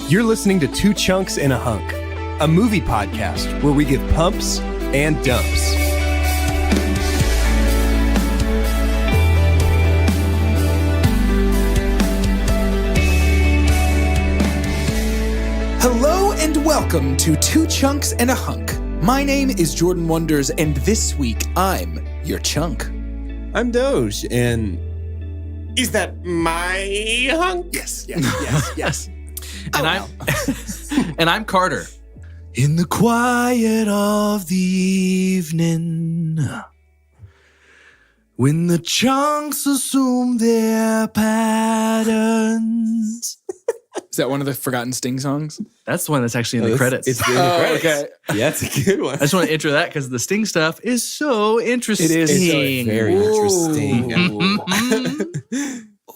You're listening to Two Chunks and a Hunk, a movie podcast where we give pumps and dumps. Hello and welcome to Two Chunks and a Hunk. My name is Jordan Wonders, and this week I'm your chunk. I'm Doge, and is that my hunk? Yes. And I'm Carter. In the quiet of the evening, when the chunks assume their patterns. Is that one of the forgotten Sting songs? That's the one that's actually in the credits. It's in the credits. Okay. Yeah, it's a good one. I just want to intro that because the Sting stuff is so interesting. It is. It's very interesting.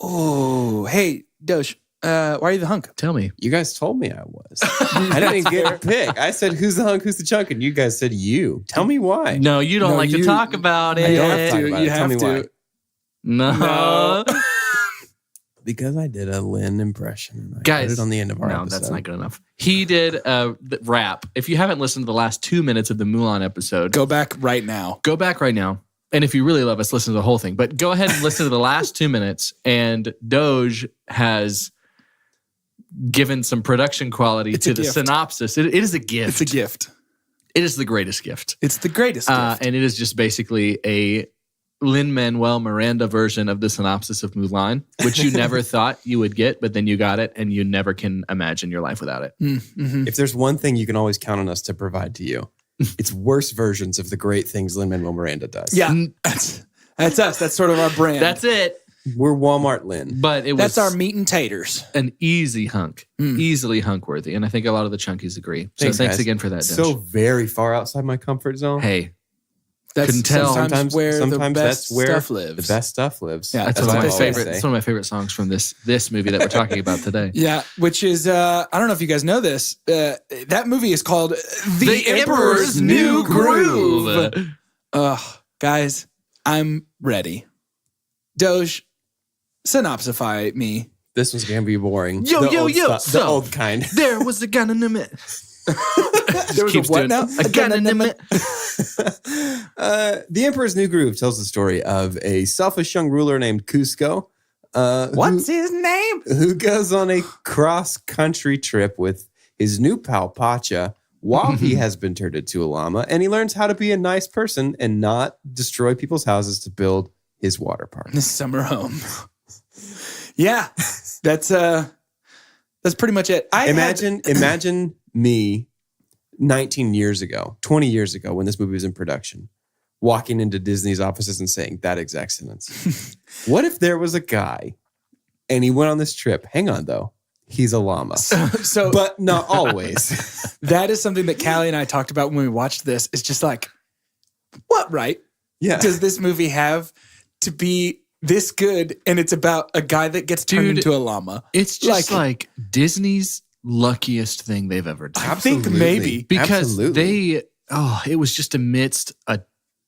Oh, hey, Doge, why are you the hunk? Tell me. You guys told me I was. I didn't get a pick. I said, who's the hunk, who's the chunk? And you guys said you. Tell me why. No, you don't like to talk about it. I don't have to talk about it. Tell me why. No. Because I did a Lynn impression. And I Guys, put it on the end of our no, episode. that's not good enough. He did a rap. If you haven't listened to the last 2 minutes of the Mulan episode, Go back right now. go back right now. And if you really love us, listen to the whole thing. But go ahead and listen to the last 2 minutes. And Doge has given some production quality It's to a the gift. synopsis. It is a gift. It's a gift. It is the greatest gift. It's the greatest gift. And it is just basically a Lin-Manuel Miranda version of the synopsis of Mulan, which you never thought you would get, but then you got it, and you never can imagine your life without it. Mm-hmm. If there's one thing you can always count on us to provide to you, it's worse versions of the great things Lin-Manuel Miranda does. Yeah, that's us. That's sort of our brand. That's it. We're Walmart Lin. But it was That's our meat and taters. an easy hunk, easily hunk worthy. And I think a lot of the chunkies agree. So Thanks, thanks guys. again for that, So Doge. very far outside my comfort zone. Hey, That's couldn't tell. sometimes where the sometimes best that's where stuff lives. the best stuff lives. Yeah, that's That's one of what my I favorite. say. It's one of my favorite songs from this movie that we're talking about today. Yeah, which is, I don't know if you guys know this. That movie is called The Emperor's New Groove. Guys, I'm ready. Doge, synopsify me. This was gonna be boring. Yo, The yo, old yo. stuff- So- the old kind. There was a gun in the minute. There was a what now? A gun in the minute. The Emperor's New Groove tells the story of a selfish young ruler named Cusco. What's his name? Who goes on a cross-country trip with his new pal Pacha while he has been turned into a llama, and he learns how to be a nice person and not destroy people's houses to build his water park. His summer home. Yeah, that's pretty much it. Imagine me 19 years ago, 20 years ago, when this movie was in production, walking into Disney's offices and saying that exact sentence. What if there was a guy and he went on this trip? Hang on, though. He's a llama. So, But not always. that is something that Callie and I talked about when we watched this. It's just like, what right Yeah. does this movie have to be this good? And it's about a guy that gets turned Dude, into a llama. It's just like Disney's luckiest thing they've ever done. I think maybe. Because Absolutely. it was just amidst a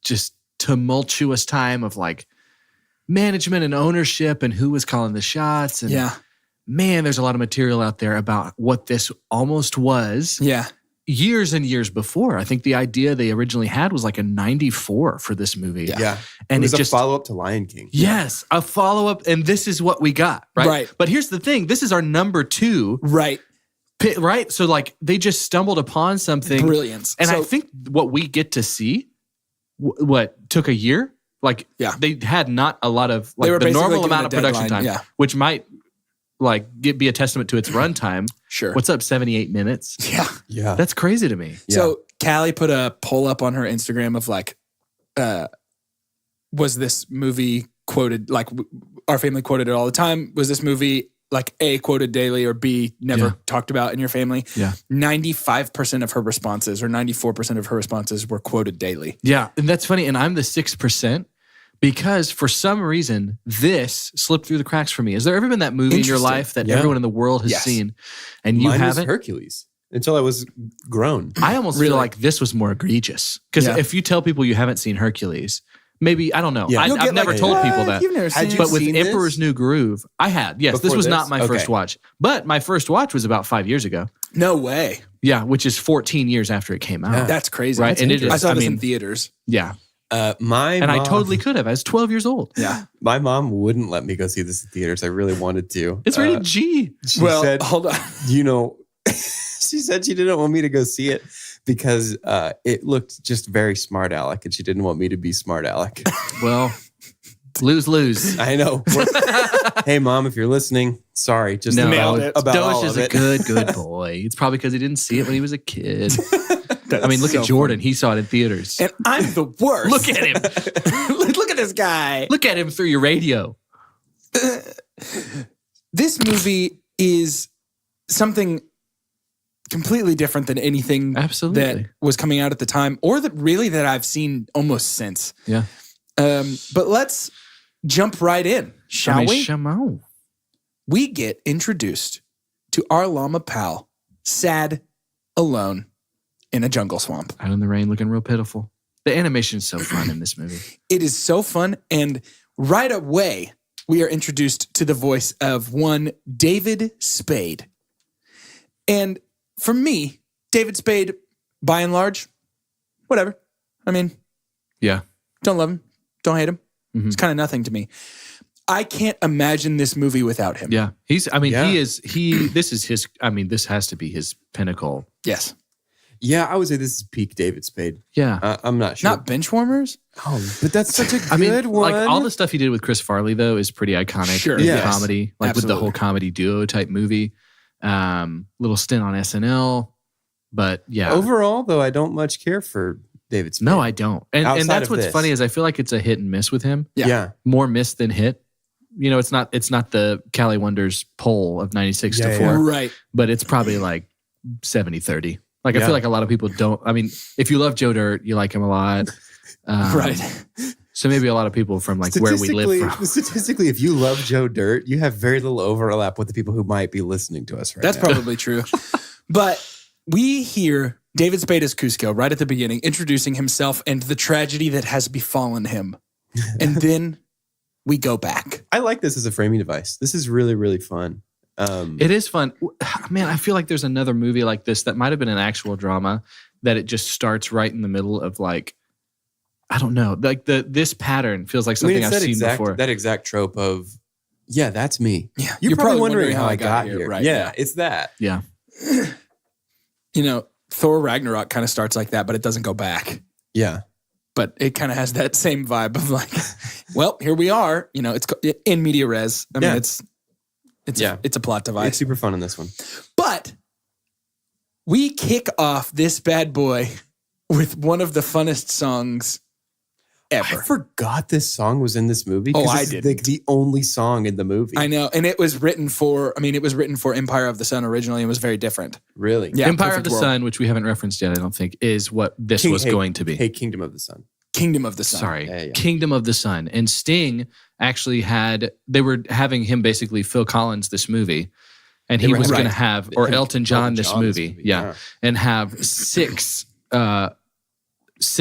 just tumultuous time of like management and ownership and who was calling the shots. And Yeah. man, there's a lot of material out there about what this almost was Yeah. years and years before. I think the idea they originally had was like a 94 for this movie. Yeah. And it was it just a follow-up to Lion King. Yes, a follow-up, and this is what we got, right? Right. But here's the thing, this is our number 2, Right. right? So like they just stumbled upon something. Brilliance. And So- I think what we get to see, what took a year? Like Yeah. they had not a lot of They like were the basically normal given amount a of production deadline, time, yeah. which might like be a testament to its runtime. Sure. What's up, 78 minutes? Yeah. Yeah. That's crazy to me. So Callie put a poll up on her Instagram of like, was this movie quoted, like our family quoted it all the time? Was this movie like A, quoted daily, or B, never Yeah. talked about in your family? Yeah. 95% of her responses or 94% of her responses were quoted daily. Yeah, and that's funny. And I'm the 6% because for some reason this slipped through the cracks for me. Has there ever been that movie in your Interesting. life that Yeah. everyone in the world has Yes. seen and you Mine was haven't? Hercules until I was grown. I almost Really? feel like this was more egregious because Yeah. if you tell people you haven't seen Hercules, Maybe, I don't know. Yeah. I've get never like, told "What? people that. You've never Had seen you it." But with seen this? Emperor's New Groove, I had. Yes, this Before was this? not my first Okay. watch. But my first watch was about 5 years ago. No way. Yeah, which is 14 years after it came out. That's crazy. Right, That's and it interesting. is- I saw I this in mean- theaters. Yeah. My And mom, I totally could have. I was 12 years old. Yeah. my mom wouldn't let me go see this in theaters. I really wanted to. It's rated G. She Well, said, hold on. you know, she said she didn't want me to go see it because it looked just very smart aleck, and she didn't want me to be smart aleck. Well, lose. I know. Hey, Mom, if you're listening, sorry. Just No, Nailed it. about all Doge of is a it. good boy. It's probably because he didn't see it when he was a kid. I mean, look so at Jordan. He saw it in theaters. And I'm the worst. Look at him. Look at this guy. Look at him through your radio. This movie is something completely different than anything Absolutely. that was coming out at the time, or that I've seen almost since. Yeah. But let's jump right in, shall we? Shamo. We get introduced to our llama pal, sad, alone in a jungle swamp. Out in the rain, looking real pitiful. The animation is so fun in this movie. It is so fun, and right away, we are introduced to the voice of one David Spade. And for me, David Spade, by and large, whatever. I mean, Yeah. don't love him, don't hate him. Mhm. It's kind of nothing to me. I can't imagine this movie without him. Yeah. This has to be his pinnacle. Yes. Yeah, I would say this is peak David Spade. Yeah. I'm not sure. Not Benchwarmers? Oh, but that's such a good I mean, one. like all the stuff he did with Chris Farley, though, is pretty iconic Sure. in Yes. comedy, like with the Absolutely. whole comedy duo type movie. Little stint on SNL. But yeah. Overall, though, I don't much care for David Spade. No, I don't. And Outside that's of what's this. funny is I feel like it's a hit and miss with him. Yeah. More miss than hit. You know, it's not the Cali Wonders poll of 96 to Yeah, 4, Right. but it's probably like 70-30. Like I Yeah. feel like a lot of people don't. I mean, if you love Joe Dirt, you like him a lot. Right. So maybe a lot of people from like where we live from. Statistically, if you love Joe Dirt, you have very little overlap with the people who might be listening to us right That's now. probably true. But we hear David Spade as Cusco right at the beginning, introducing himself and the tragedy that has befallen him. And then we go back. I like this as a framing device. This is really, really fun. It is fun. Man, I feel like there's another movie like this that might have been an actual drama that it just starts right in the middle of like, I don't know, like this pattern feels like something it's I've seen before. that exact trope of, yeah, that's me. Yeah. You're probably wondering how I got here. Right. Yeah, it's that. Yeah. You know, Thor Ragnarok kind of starts like that, but it doesn't go back. Yeah. But it kind of has that same vibe of like, well, here we are. You know, it's in media res. I mean, Yeah. it's a plot It's device. super fun in this one. But we kick off this bad boy with one of the funnest songs ever. I forgot this song was in this movie. 'cause Oh, I it's didn't. like the only song in the movie. I know. And it was written for Empire of the Sun originally and was very different. Really? Yeah. Empire of Perfect the World. Sun, which we haven't referenced yet, I don't think, is what this was going to be. Hey, Kingdom of the Sun. Kingdom of the Sun. Sorry, Yeah. Kingdom of the Sun. And Sting actually they were having him basically Phil Collins this movie. And he They were was going to right. have, or Him- Elton John Elton this John movie. Yeah. And have six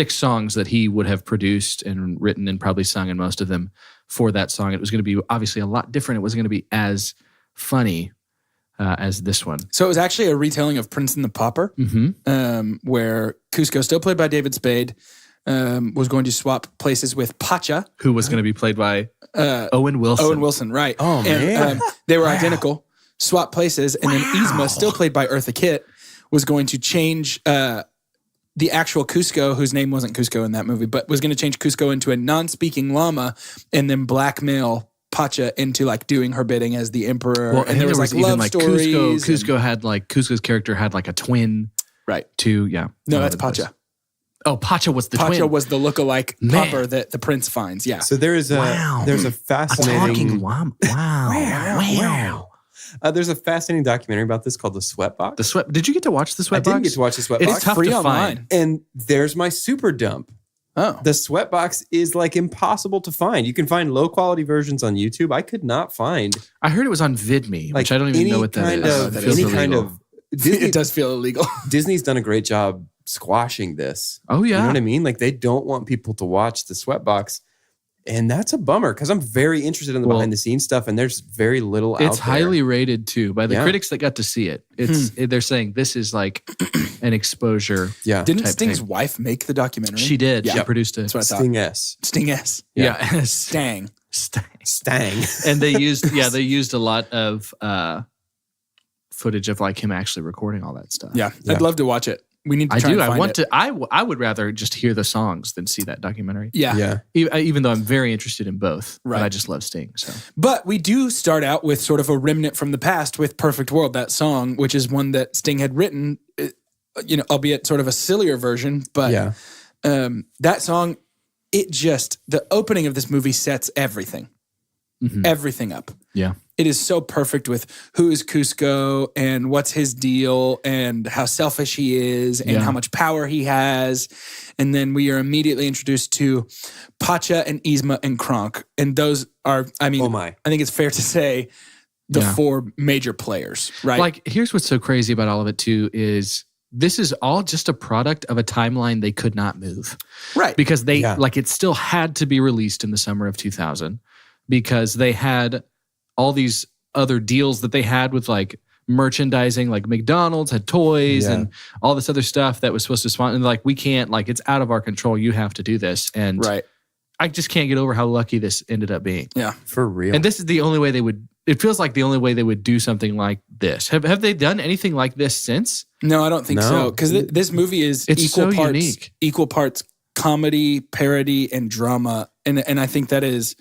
songs that he would have produced and written and probably sung in most of them for that song. It was going to be obviously a lot different. It wasn't going to be as funny as this one. So it was actually a retelling of Prince and the Pauper, where Cusco, still played by David Spade, was going to swap places with Pacha. Who was going to be played by Owen Wilson. Owen Wilson, right. Oh, And man. they were identical, swap places, and then Yzma, still played by Eartha Kitt, was going to change the actual Cusco, whose name wasn't Cusco in that movie, but was going to change Cusco into a non-speaking llama and then blackmail Pacha into like doing her bidding as the emperor. Well, and there was like even love like stories. Cusco had like Cusco's character had like a twin. Right. To yeah. No, all that's over the place. Pacha. Oh, Pacha was the Pacha twin. was the lookalike Man. pauper that the prince finds. Yeah. So there's a Wow. there's a a fascinating talking llama. Wow. there's a fascinating documentary about this called The Sweatbox. The sweat. Did you get to watch the I Sweatbox? didn't get to watch The Sweatbox. It's tough free to online. find. And there's my super dump. Oh. The Sweatbox is like impossible to find. You can find low quality versions on YouTube. I could not find I heard it was on VidMe, which I don't even know what that kind is. of That Feels any kind illegal. of Disney, It does feel illegal. Disney's done a great job squashing this. Oh yeah. You know what I mean? Like they don't want people to watch the Sweatbox. And that's a bummer because I'm very interested in the behind the scenes stuff, and there's very little out there. It's highly rated too by the Yeah. critics that got to see it. They're saying this is like an exposure. Yeah. Didn't type Sting's thing. wife make the documentary? She did. Yeah. She produced it. That's what I thought. Sting S. Sting S. Yeah. Stang. Stang. And they used a lot of footage of like him actually recording all that stuff. Yeah. I'd love to watch it. We need to I try do. and I find want it. to. I would rather just hear the songs than see that documentary. Yeah. Yeah. Even though I'm very interested in both. Right. But I just love Sting. So But we do start out with sort of a remnant from the past with Perfect World, that song, which is one that Sting had written, albeit sort of a sillier version. But Yeah. that song, the opening of this movie sets everything up. yeah. It is so perfect with who is Cusco and what's his deal and how selfish he is and how much power he has. And then we are immediately introduced to Pacha and Yzma and Kronk. And those are, I think it's fair to say the four major players, right? Like, here's what's so crazy about all of it too is this is all just a product of a timeline they could not move. Right. Because it still had to be released in the summer of 2000 because they had all these other deals that they had with like merchandising, like McDonald's had toys and all this other stuff that was supposed to spawn. And like, we can't, like, it's out of our control. You have to do this. And I just can't get over how lucky this ended up being. Yeah. For real. And this is the only way it feels like the only way they would do something like this. Have they done anything like this since? No, I don't think so. Because this movie is equal parts comedy, parody, and drama. And I think that is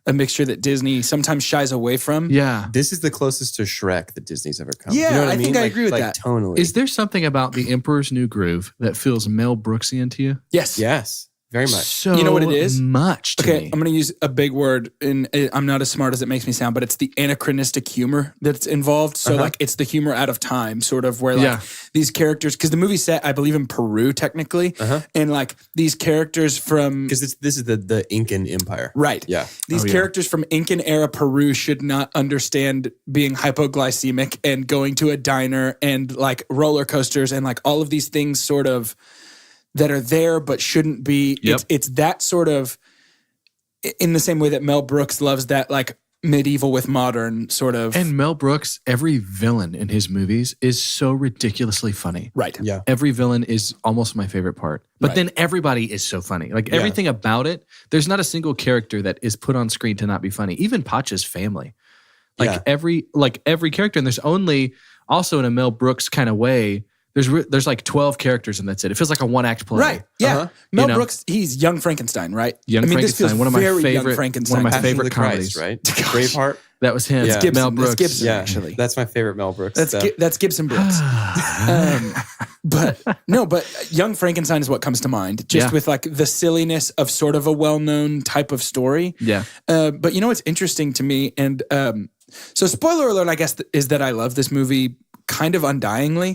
a mixture that Disney sometimes shies away from. Yeah. This is the closest to Shrek that Disney's ever come. Yeah, You know what I mean? think I agree with that. Tonally. Is there something about The Emperor's New Groove that feels Mel Brooksian to you? Yes. Yes. Very much. So You know what it is? much to Okay, me. I'm going to use a big word, and I'm not as smart as it makes me sound, but it's the anachronistic humor that's involved. So, like, it's the humor out of time, sort of, where, like, these characters, because the movie's set, I believe, in Peru, technically, and, like, these characters from... Because this is the Incan Empire. Right. Yeah. These characters from Incan era Peru should not understand being hypoglycemic and going to a diner and, like, roller coasters and, like, all of these things sort of... that are there but shouldn't be. Yep. It's that sort of, in the same way that Mel Brooks loves that like medieval with modern sort of. And Mel Brooks, every villain in his movies is so ridiculously funny. Right. Yeah. Every villain is almost my favorite part. But then everybody is so funny. Like everything about it, there's not a single character that is put on screen to not be funny. Even Pacha's family. Like every character, and there's only also in a Mel Brooks kind of way, there's like 12 characters and that's it. It feels like a one-act play. Right. Yeah. Mel Brooks, he's young Frankenstein, right? Frankenstein, this feels one of my very favorite, young Frankenstein. one of my Passion of favorite the Christ, comedies. right? Braveheart. That was him. Yeah. Gibson. Mel Brooks. That's Gibson, Yeah. actually. That's my favorite Mel Brooks. That's Gibson Brooks. But Young Frankenstein is what comes to mind, just with like the silliness of sort of a well-known type of story. Yeah. But you know what's interesting to me, and so spoiler alert, I guess, is that I love this movie kind of undyingly.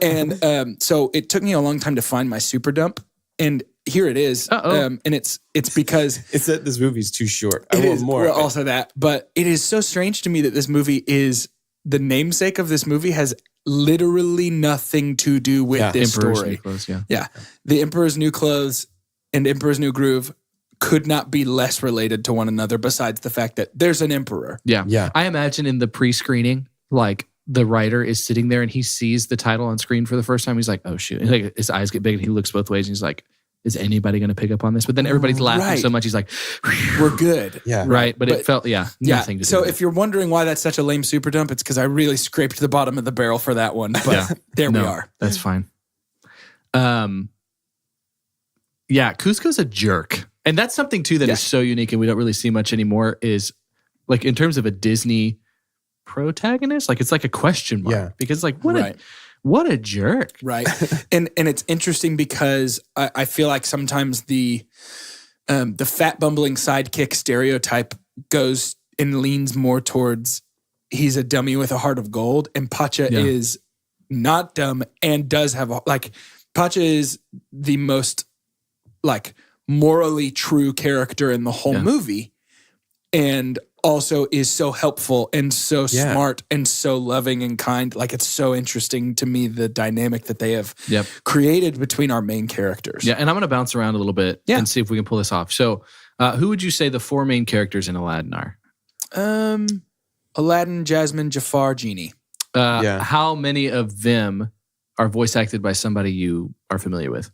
And so it took me a long time to find my super dump. And here it is. And it's because It's that this movie's too short. I it want is more. well, also that, but it is so strange to me that this movie is the namesake of this movie has literally nothing to do with this Emperor's story. New Clothes, yeah. Yeah. The Emperor's New Clothes and Emperor's New Groove could not be less related to one another besides the fact that there's an emperor. Yeah. Yeah. I imagine in the pre-screening, like the writer is sitting there and he sees the title on screen for the first time. He's like, oh shoot. And like his eyes get big and he looks both ways and he's like, is anybody going to pick up on this? But then everybody's laughing so much. He's like, We're good. Yeah. right. But it felt, nothing to do So with if you're wondering why that's such a lame super dump, it's because I really scraped the bottom of the barrel for that one. But there we are. That's fine. Cusco's a jerk. And that's something too that is so unique and we don't really see much anymore is like in terms of a Disney protagonist, like it's like a question mark because like what a jerk. Right. and it's interesting because I feel like sometimes the fat bumbling sidekick stereotype goes and leans more towards he's a dummy with a heart of gold, and Pacha is not dumb and does have Pacha is the most like morally true character in the whole movie, and also is so helpful and so smart and so loving and kind. Like it's so interesting to me the dynamic that they have created between our main characters. Yeah, and I'm going to bounce around a little bit and see if we can pull this off. So Who would you say the four main characters in Aladdin are? Aladdin, Jasmine, Jafar, Genie. How many of them are voice acted by somebody you are familiar with?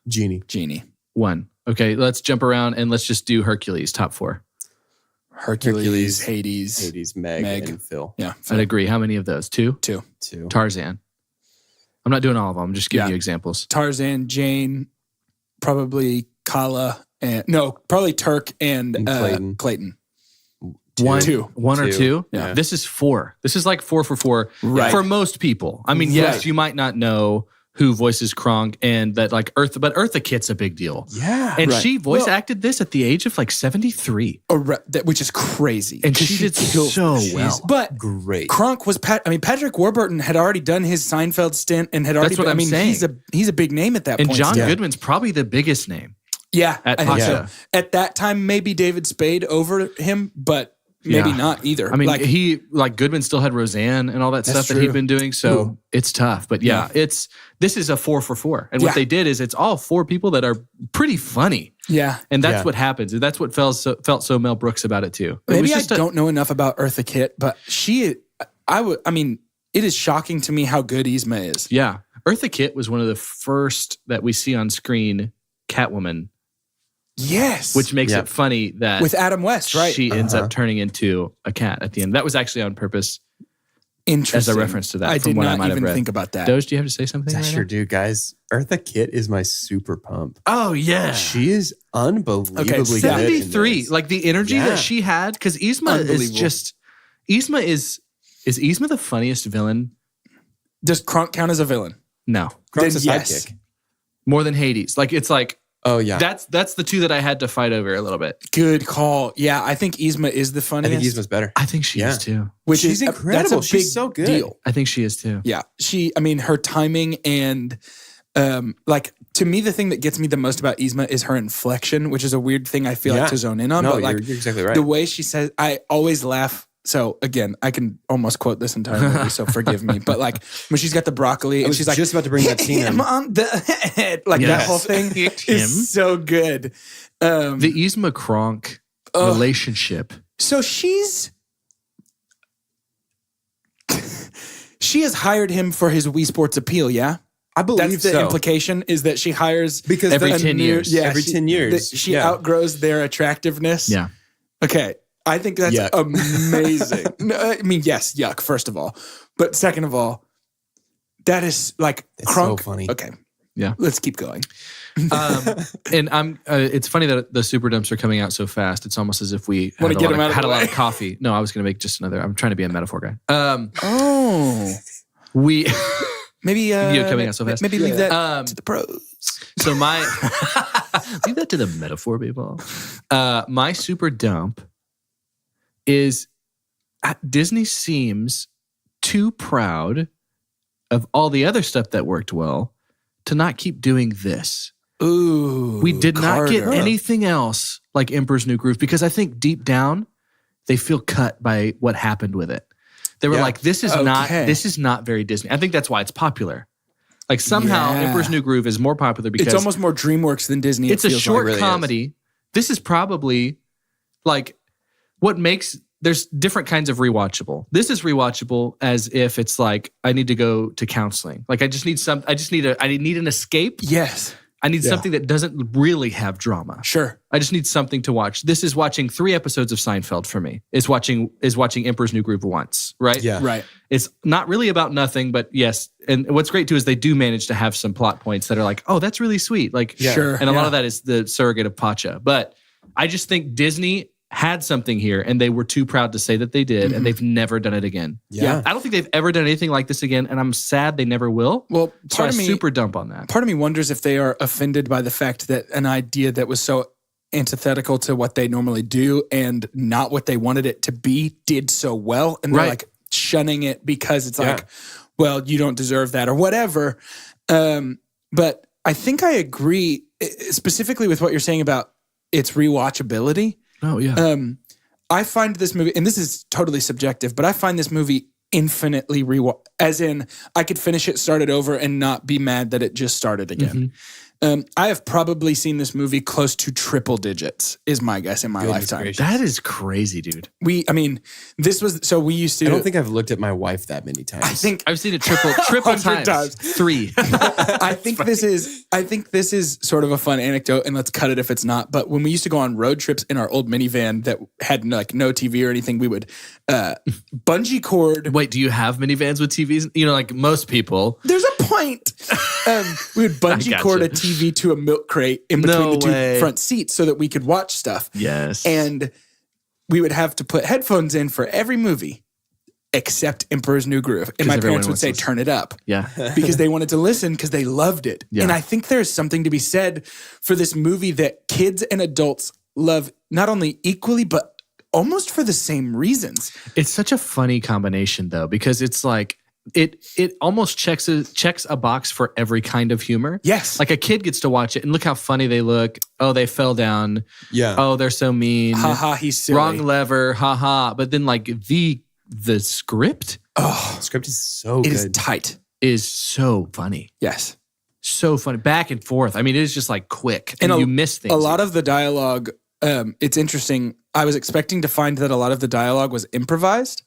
Genie. One. Okay, let's jump around and let's just do Hercules, top four. Hercules, Hades, Meg, Meg. and Phil. Yeah. I'd agree. How many of those? Two? Two. Tarzan. I'm not doing all of them. I'm just giving Yeah. you examples. Tarzan, Jane, probably Kala, probably Turk and Clayton. One or Two. two? Yeah. This is four. This is like 4 for 4 Right. for most people. I mean, yes, Right. you might not know who voices Kronk and that like but Eartha Kitt's a big deal. Yeah. And Right. she voice Well- acted this at the age of like 73. Which is crazy. And she did so well. But Great. Kronk was Patrick Warburton had already done his Seinfeld stint and had already. That's what I'm saying. He's a big name at that And point. John Yeah. Goodman's probably the biggest name. Yeah, at I think Pacha. so. At that time, maybe David Spade over him, but maybe Yeah. not either. I mean, like, Goodman still had Roseanne and all that stuff that he'd true. been doing. So Ooh. it's tough. But yeah, this is a 4 for 4. And Yeah. what they did is it's all four people that are pretty funny. yeah. And that's Yeah. what happens. And that's what felt so Mel Brooks about it too. It was Maybe I just a- don't know enough about Eartha Kitt, but it is shocking to me how good Yzma is. Yeah. Eartha Kitt was one of the first that we see on screen Catwoman, Yes. which makes Yeah. it funny that with Adam West, right? she ends up turning into a cat at the end. That was actually on purpose. Interesting. as a reference to that, I from did what I not might have even read. think about that. Doge, do you have to say something? I right sure now? do, guys. Eartha Kitt is my super pump. Oh yeah. She is unbelievably Okay, good. 73. in this. Like the energy Yeah. that she had, because Yzma is Unbelievable. just Yzma is Yzma the funniest villain? Does Kronk count as a villain? No. Kronk's a Then yes. sidekick. More than Hades. Like it's like Oh yeah. that's the two that I had to fight over a little bit. Good call. Yeah, I think Yzma is the I funniest. think Yzma's better. I think she Yeah. is too. which She's is incredible. That's a big She's so good. deal. I think she is too. Yeah, her timing and like to me, the thing that gets me the most about Yzma is her inflection, which is a weird thing I feel Yeah. like to zone in on. No, but like you're exactly right. the way she says, I always laugh. So again, I can almost quote this entire movie, so forgive me. But like when she's got the broccoli I and was she's like, just about to bring that scene him in. on the head, like that Yes. whole thing Him. is so good. The Yzma Kronk relationship. So she has hired him for his Wii Sports appeal, yeah? I believe That's the so. implication is that she hires Because Every the- 10 years. Yeah, Every 10 years. that she Yeah. outgrows their attractiveness. Yeah. Okay. I think that's Yuck. amazing. No, I mean, yes, yuck, first of all. But second of all, that is like It's Kronk. so funny. Okay. Yeah. Let's keep going. And it's funny that the super dumps are coming out so fast. It's almost as if we Wanna get 'em out of had the a lot way. of coffee. No, I was going to make just another. I'm trying to be a metaphor guy. Oh. We Maybe You're coming out so fast. Maybe leave that Um, to the pros. So my leave that to the metaphor people. My super dump is Disney seems too proud of all the other stuff that worked well to not keep doing this. Ooh. We did not get Carter. anything else like Emperor's New Groove because I think deep down they feel cut by what happened with it. They were Yeah. like, this is not very Disney. I think that's why it's popular. Like somehow Yeah. Emperor's New Groove is more popular because It's almost more DreamWorks than Disney. it's it a feels short like. really comedy. This is probably like what makes there's different kinds of rewatchable. This is rewatchable as if it's like I need to go to counseling. Like I need an escape. Yes. I need something that doesn't really have drama. Sure. I just need something to watch. This is watching 3 episodes of Seinfeld for me. Is watching Emperor's New Groove once, right? Yeah. Right. It's not really about nothing, but yes. And what's great too is they do manage to have some plot points that are like, oh, that's really sweet. Like, Sure. And a lot Yeah. of that is the surrogate of Pacha. But I just think Disney had something here and they were too proud to say that they did, and they've never done it again. Yeah. I don't think they've ever done anything like this again, and I'm sad they never will. Well, So part I of me super dump on that. part of me wonders if they are offended by the fact that an idea that was so antithetical to what they normally do and not what they wanted it to be did so well, and they're Right. like shunning it because it's like, well, you don't deserve that or whatever. But I think I agree specifically with what you're saying about its rewatchability. Oh yeah. I find this movie, and this is totally subjective, but I find this movie infinitely As in, I could finish it, start it over, and not be mad that it just started again. I have probably seen this movie close to triple digits, is my guess in my lifetime. gracious. That is crazy, dude. We used to. I don't think I've looked at my wife that many times. I think I've seen it triple 100 times. 3. I think this is sort of a fun anecdote, and let's cut it if it's not. But when we used to go on road trips in our old minivan that had like no TV or anything, we would bungee cord. Wait, do you have minivans with TVs? You know, like most people. There's a point. We would bungee gotcha. cord a TV to a milk crate in between No the way. two front seats so that we could watch stuff. Yes. And we would have to put headphones in for every movie except Emperor's New Groove. And my everyone parents would wants say, to listen. turn it up. Yeah. Because they wanted to listen because they loved it. Yeah. And I think there's something to be said for this movie that kids and adults love not only equally, but almost for the same reasons. It's such a funny combination though, because it's like it almost checks a box for every kind of humor. Yes. Like a kid gets to watch it and look how funny they look. Oh, they fell down. Yeah. Oh, they're so mean. Haha, he's silly. Wrong lever. Haha. But then like the script Oh, The script is so it good. is tight. is so funny. Yes. So funny. Back and forth. I mean, it is just like quick. And And you miss things. A lot of the dialogue, it's interesting. I was expecting to find that a lot of the dialogue was improvised.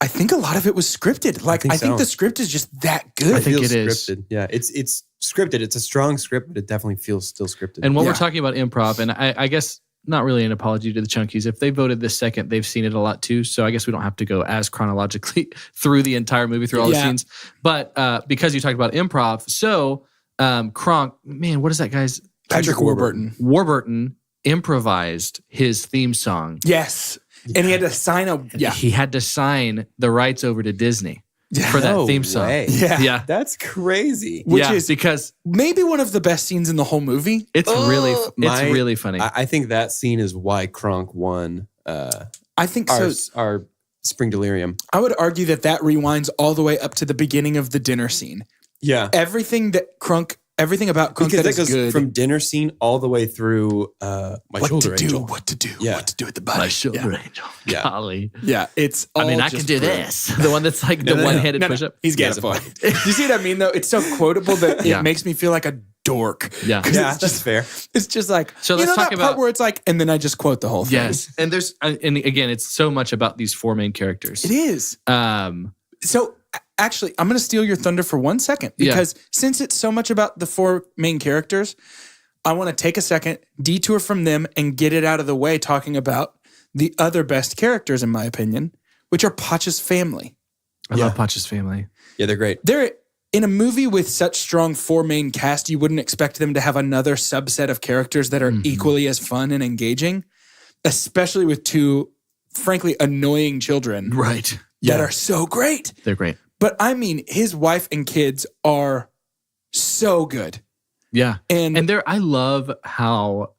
I think a lot of it was scripted. Like, I think so. the script is just that good. I think feels it is. scripted. Yeah, it's scripted. It's a strong script, but it definitely feels still scripted. And when Yeah. we're talking about improv, and I guess not really an apology to the Chunkies. If they voted this second, they've seen it a lot too. So I guess we don't have to go as chronologically through the entire movie, through all the Yeah. scenes. But because you talked about improv, so Kronk, man, what is that guy's? Patrick Warburton. Warburton improvised his theme song. Yes. And he had to sign a, yeah. He had to sign the rights over to Disney for that No theme song. way. Yeah. Yeah. That's crazy. Which Yeah, is because maybe one of the best scenes in the whole movie. it's really funny. I think that scene is why Kronk won I think our, so. our Spring Delirium. I would argue that rewinds all the way up to the beginning of the dinner scene. Yeah. Everything about Krunk Because that that is goes good. from dinner scene all the way through My Shoulder Angel. What to do Yeah. with the body. My shoulder yeah. angel. Yeah. Golly. Yeah, it's all I mean, I just can do brilliant. this. The one that's like the one-handed No, push-up. he's got Yes, a point. You see what I mean, though? It's so quotable that Yeah. it makes me feel like a dork. Yeah. 'Cause Yeah, it's that's just, fair. it's just like, So you let's know talk that about- part where it's like, and then I just quote the whole thing. Yes. And there's, and again, it's so much about these four main characters. It is. So actually, I'm going to steal your thunder for 1 second Yeah. because since it's so much about the four main characters, I want to take a second, detour from them, and get it out of the way talking about the other best characters, in my opinion, which are Pacha's family. I love Pacha's family. Yeah, they're great. They're in a movie with such strong four main cast, you wouldn't expect them to have another subset of characters that are equally as fun and engaging, especially with two, frankly, annoying children Right. that are so great. They're great. But I mean, his wife and kids are so good. Yeah. And, And there, I love how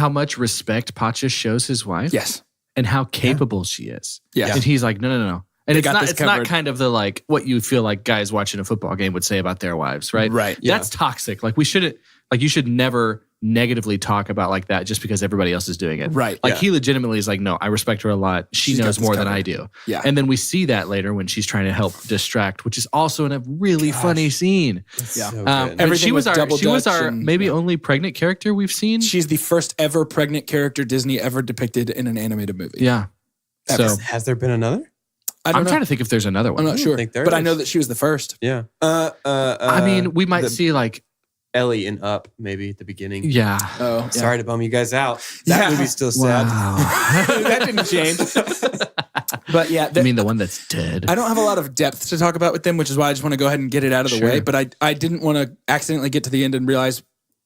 much respect Pacha shows his wife. yes, And how capable she is. yes. And he's like, no. And They it's got not this it's not covered. kind of the like what you feel like guys watching a football game would say about their wives, right? Right. Yeah. That's toxic. Like we shouldn't like you should never negatively talk about like that just because everybody else is doing it. Right. Like Yeah. he legitimately is like, no, I respect her a lot. She She's got knows this more than covered. I do. Yeah. And then we see that later when she's trying to help distract, which is also in a really funny scene. Yeah. So good. But Everything she was with double she was Dutch our and- maybe yeah. only pregnant character we've seen. She's the first ever pregnant character Disney ever depicted in an animated movie. yeah. So Has there been another? I don't I'm know. trying to think if there's another one. I'm not sure. think there But I is. know that she was the first. Yeah. I mean, we might the- see like Ellie in Up maybe at the beginning. yeah. Oh, yeah. Sorry to bum you guys out. That Yeah. movie's still sad. That didn't change. But yeah, I mean the one that's dead. I don't have a lot of depth to talk about with them, which is why I just want to go ahead and get it out of the Sure. way. But I didn't want to accidentally get to the end and realize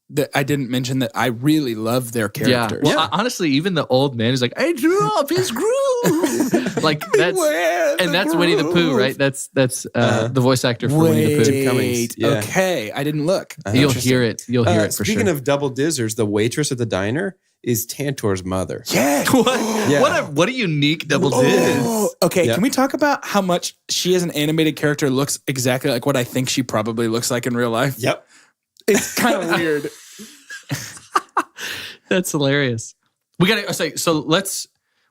that I didn't mention that I really love their Yeah. characters. Well, honestly, even the old man is like, I drew off his groove. Like that's Beware the and that's Winnie the Pooh, groove. right? That's the voice actor for Winnie the Pooh. Jim Cummings, yeah. Okay, I didn't look. You'll hear it. You'll hear it for Speaking sure. of double dizzers, the waitress at the diner is Tantor's mother. Yeah. Yeah. what a unique double diz. Oh, okay, Yeah. can we talk about how much she as an animated character looks exactly like what I think she probably looks like in real life? Yep. It's kind of weird. That's hilarious. We gotta say, so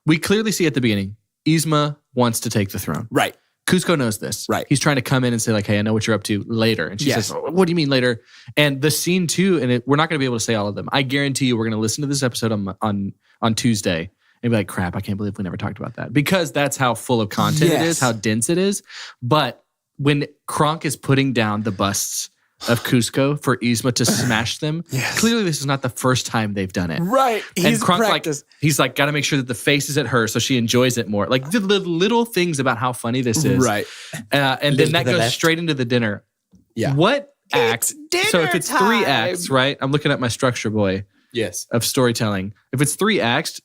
we clearly see at the beginning, Yzma wants to take the throne. Right. Cusco knows this. Right. He's trying to come in and say like, hey, I know what you're up to later. And she Yes. says, what do you mean later? And the scene too, and we're not going to be able to say all of them. I guarantee you we're going to listen to this episode on Tuesday and be like, crap, I can't believe we never talked about that. Because that's how full of content it is, how dense it is. But when Kronk is putting down the busts of Cusco for Yzma to smash them, clearly this is not the first time they've done it. Right. And Kronk he's like, got to make sure that the face is at her so she enjoys it more. Like the little things about how funny this is. Right. And then that goes straight into the dinner. Yeah. What act? So if it's 3 acts, right? I'm looking at my structure boy Yes. of storytelling. If it's 3 acts,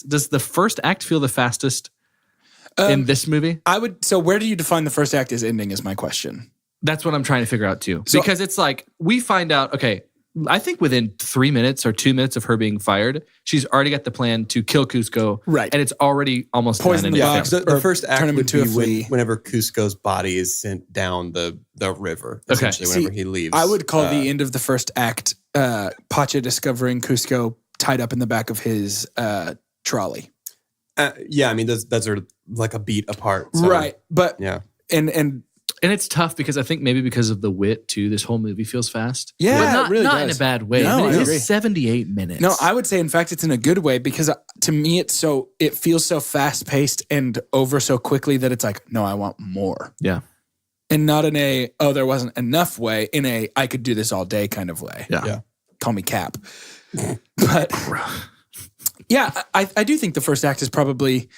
does the first act feel the fastest in this movie? So where do you define the first act as ending is my question. That's what I'm trying to figure out too. So- because it's like, we find out, okay, I think within 3 minutes or 2 minutes of her being fired, she's already got the plan to kill Cusco. Right. And it's already almost Poison done. the in box. film. The first act turn him would into a be flea. whenever Cusco's body is sent down the river, Okay. essentially, whenever he leaves. I would call the end of the first act Pacha discovering Cusco tied up in the back of his trolley. Yeah, I mean, those are like a beat apart. So, Right. But Yeah. And it's tough because I think maybe because of the wit too, this whole movie feels fast. Yeah, but not, it really not does. in a bad way. No, I mean, I it agree. is 78 minutes. No, I would say, in fact, it's in a good way because to me, it feels so fast paced and over so quickly that it's like, no, I want more. Yeah. And not in a, oh, there wasn't enough way, in a, I could do this all day kind of way. Yeah. Call me Cap. But yeah, I do think the first act is probably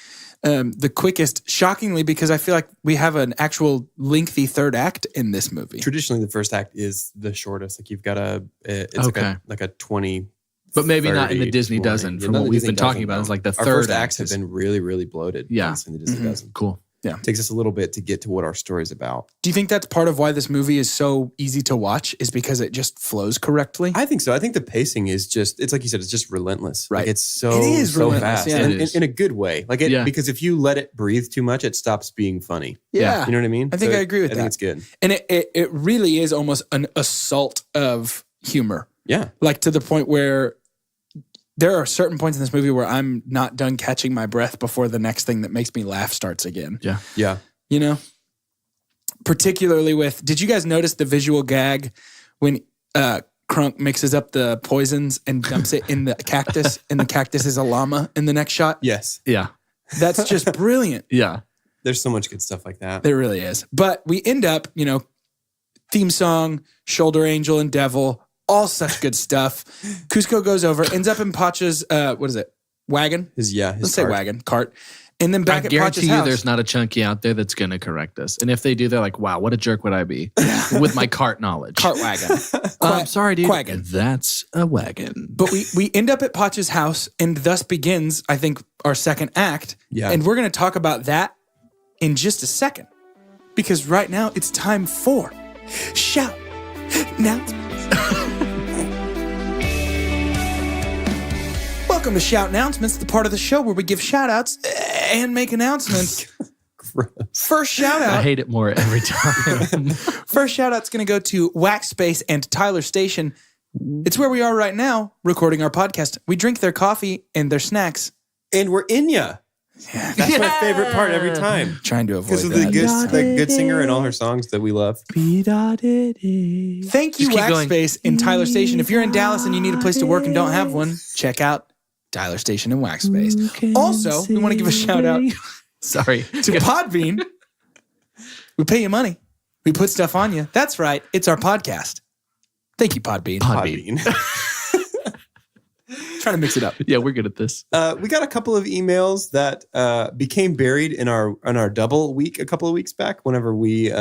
the quickest, shockingly, because I feel like we have an actual lengthy third act in this movie. Traditionally, the first act is the shortest. Like you've got it's Okay. like a 20. But maybe not in the 30, Disney 20. dozen Yeah, from no, what the we've Disney been talking doesn't, about. no. It's like the Our third first acts have is- been really, really bloated. Yeah. In the Disney dozen. Cool. Takes us a little bit to get to what our story's about. Do you think that's part of why this movie is so easy to watch, is because it just flows correctly? I think so. I think the pacing is it's like you said, it's just relentless. Right. Like it's so, It is so relentless, fast. yeah. And It is. in a good way. Like it, Yeah. because if you let it breathe too much, it stops being funny. Yeah. You know what I mean? I think I agree with I that. think it's good. And it really is almost an assault of humor. Yeah. Like to the point where there are certain points in this movie where I'm not done catching my breath before the next thing that makes me laugh starts again. Yeah. Yeah. You know? Particularly with, did you guys notice the visual gag when Krunk mixes up the poisons and dumps it in the cactus and the cactus is a llama in the next shot? Yes. Yeah. That's just brilliant. Yeah. There's so much good stuff like that. There really is. But we end up, theme song, Shoulder Angel and Devil, all such good stuff. Cusco goes over, ends up in Pacha's, wagon? His Let's say cart. wagon, cart. And then back I at guarantee Pacha's you house. there's not a chunky out there that's going to correct us. And if they do, they're like, wow, what a jerk would I be with my cart knowledge. Cart wagon. I'm sorry, dude. Quaggin. That's a wagon. But we end up at Pacha's house, and thus begins, I think, our second act. Yeah. And we're going to talk about that in just a second. Because right now, it's time for Shout Announcements. Welcome to Shout Announcements, the part of the show where we give shout outs and make announcements. First shout I out. hate it more every time. First shout out's going to go to Wax Space and Tyler Station. It's where we are right now recording our podcast. We drink their coffee and their snacks. And we're in ya. Yeah. That's my favorite part every time. Trying to avoid Because of that. the good singer and all her songs that we love. Thank you, keep Wax going. Space and Tyler Station. If you're in Dallas and you need a place to work and don't have one, check out Tyler Station and Wax Space. Also, we want to give a shout out Sorry. to Podbean. We pay you money. We put stuff on you. That's right. It's our podcast. Thank you, Podbean. Podbean. Trying to mix it up. Yeah, we're good at this. We got a couple of emails that became buried in our double week a couple of weeks back whenever we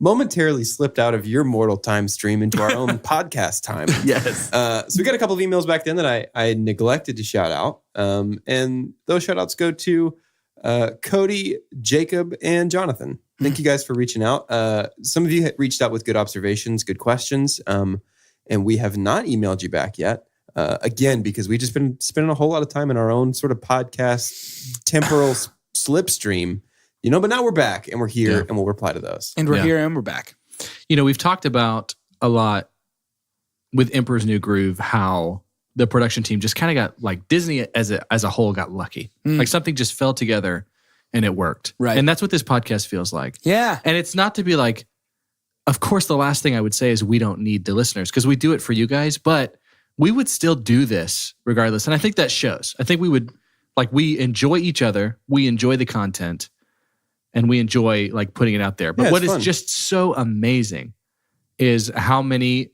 momentarily slipped out of your mortal time stream into our own podcast time. Yes. So we got a couple of emails back then that I neglected to shout out. And those shout outs go to Cody, Jacob, and Jonathan. Thank you guys for reaching out. Some of you had reached out with good observations, good questions. And we have not emailed you back yet. Again, because we've just been spending a whole lot of time in our own sort of podcast temporal slipstream, but now we're back and we're here and we'll reply to those. And we're Yeah. here and we're back. We've talked about a lot with Emperor's New Groove how the production team just kind of got like Disney as a whole got lucky. Like something just fell together and it worked. Right. And that's what this podcast feels like. Yeah. And it's not to be like, of course, the last thing I would say is we don't need the listeners because we do it for you guys, but we would still do this regardless. And I think that shows. I think we would, like, we enjoy each other, we enjoy the content, and we enjoy like putting it out there. But what is just so amazing is how many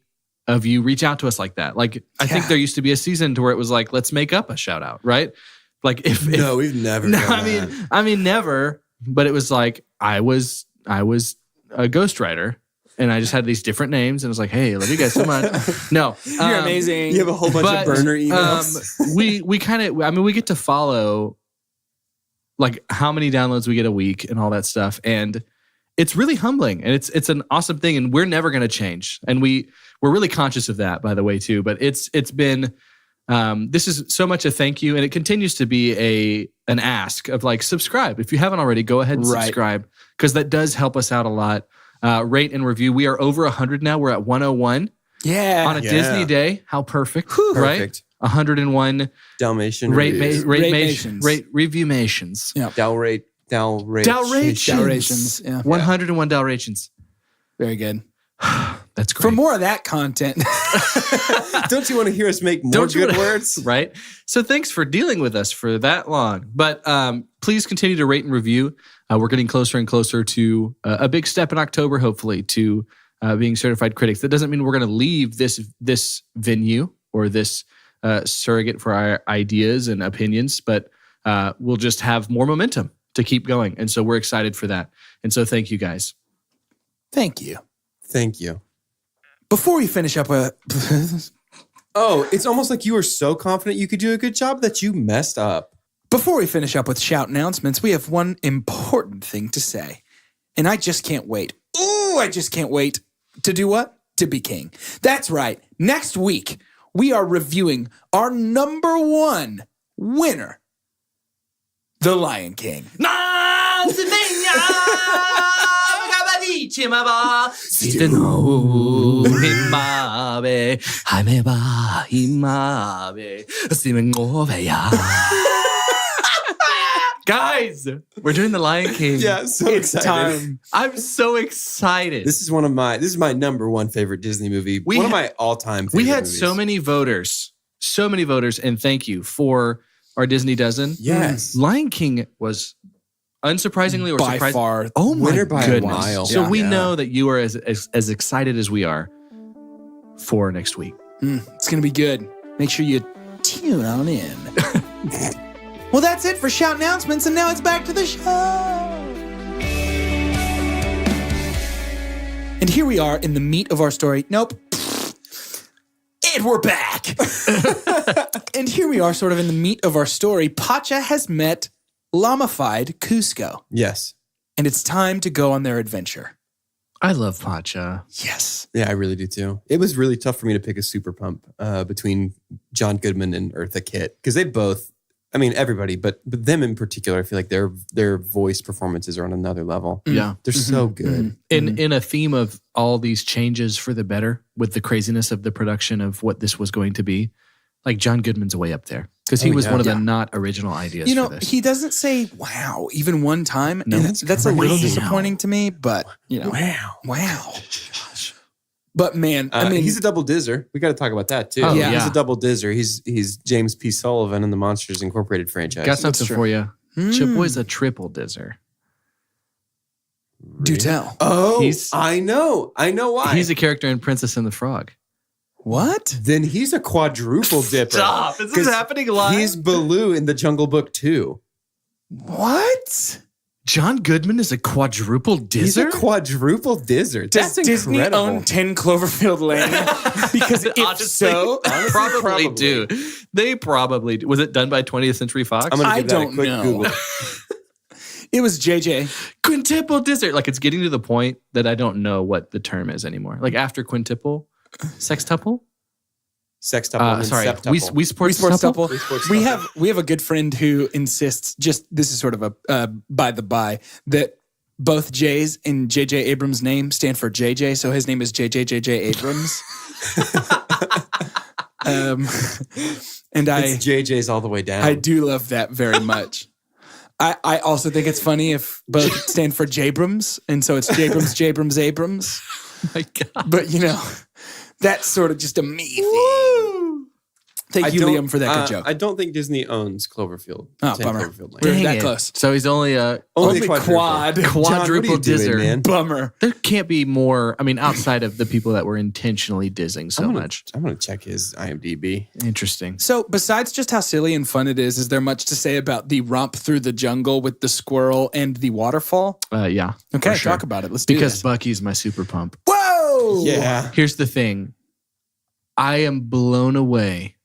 of you reach out to us like that. Like, I think there used to be a season to where it was like, let's make up a shout out, right? Like if No, we've never no, done that. I mean never, but it was like I was a ghostwriter and I just had these different names and I was like, hey, love you guys so much. No. You're amazing. You have a whole bunch of burner emails. We kind of, I mean, we get to follow like how many downloads we get a week and all that stuff. And it's really humbling and it's an awesome thing. And we're never going to change. And we're really conscious of that, by the way, too. But it's been, this is so much a thank you. And it continues to be an ask of like, subscribe. If you haven't already, go ahead and subscribe because that does help us out a lot. Rate and review. We are over 100 now. We're at 101. Yeah. On a Disney day. How perfect, right? Perfect. 101 Dalmatian reviews. Rate-mations. Review-mations. Yeah. Dalratians. Yeah. 101 Dalratians. Very good. That's great. For more of that content. Don't you want to hear us make more good words? Right? So thanks for dealing with us for that long. But please continue to rate and review. We're getting closer and closer to a big step in October, hopefully, to being certified critics. That doesn't mean we're going to leave this venue or this surrogate for our ideas and opinions, but we'll just have more momentum to keep going. And so we're excited for that. And so thank you guys. Thank you. Thank you. Before we finish up with... Oh, it's almost like you were so confident you could do a good job that you messed up. Before we finish up with shout announcements, we have one important thing to say. And I just can't wait. Ooh, I just can't wait to do what? To be king. That's right. Next week, we are reviewing our number one winner, The Lion King. Guys, we're doing The Lion King. Yeah, so It's excited. time. I'm so excited. This is my number one favorite Disney movie. One of my all-time favorite We had movies. so many voters, and thank you for our Disney Dozen. Yes. Lion King was unsurprisingly or By surprisingly, far. oh my winner by a goodness. mile. So Yeah. we Yeah. know that you are as excited as we are for next week. It's going to be good. Make sure you tune on in. Well, that's it for shout announcements, and now it's back to the show. And here we are in the meat of our story. Nope. And we're back. And here we are sort of in the meat of our story. Pacha has met Llamified Cusco, Yes. and it's time to go on their adventure. I love Pacha. Yes. Yeah, I really do too. It was really tough for me to pick a super pump between John Goodman and Eartha Kitt because they both, I mean, everybody, but them in particular, I feel like their voice performances are on another level. Yeah. They're so good. In a theme of all these changes for the better with the craziness of the production of what this was going to be, like John Goodman's way up there because he was one of the not original ideas You know, for this. he doesn't say wow even one time. No. And that's a little Wow. disappointing to me, but, you know. Wow. But man, I mean, he's a double dizzer. We got to talk about that too. Oh, yeah. He's a double dizzer. He's James P. Sullivan in the Monsters Incorporated franchise. Got something true. for you. Chipboy's a triple dizzer. do tell. Oh, He's- I know why. He's a character in Princess and the Frog. What? Then he's a quadruple dipper. Stop. Is this 'Cause happening live? He's Baloo in the Jungle Book 2. What? John Goodman is a quadruple He's a dizzer? quadruple dizzer. Does That's Disney incredible. own 10 Cloverfield Lane? Because if Honestly, so, probably do. They probably do. Was it done by 20th Century Fox? I'm gonna I give that a don't quick know. Google. it was JJ. Quintuple dizzer. Like it's getting to the point that I don't know what the term is anymore. Like after quintuple, sextuple? Sextuple and Sorry, septuple. we sports We sports tuple? tuple. We have a good friend who insists. Just this is sort of a by the by that both J's in JJ Abrams' name stand for JJ, so his name is JJ Abrams. And It's JJ's all the way down. I do love that very much. I also think it's funny if both stand for Jabrams, and so it's Jabrams. My God. But that's sort of just a me thing. Thank you, Liam, for that good joke. I don't think Disney owns Cloverfield. Oh, 10 bummer. Cloverfield Lane. We're Dang that it. close. So he's only a Only quad. John, what are quadruple you doing, dizzer. man? Bummer. There can't be more. I mean, outside of the people that were intentionally dizzing so much. I'm gonna check his IMDb. Interesting. So besides just how silly and fun it is there much to say about the romp through the jungle with the squirrel and the waterfall? Yeah. Okay, for sure. talk about it. Let's do Because this. Bucky's my super pump. Whoa! Yeah. Here's the thing. I am blown away.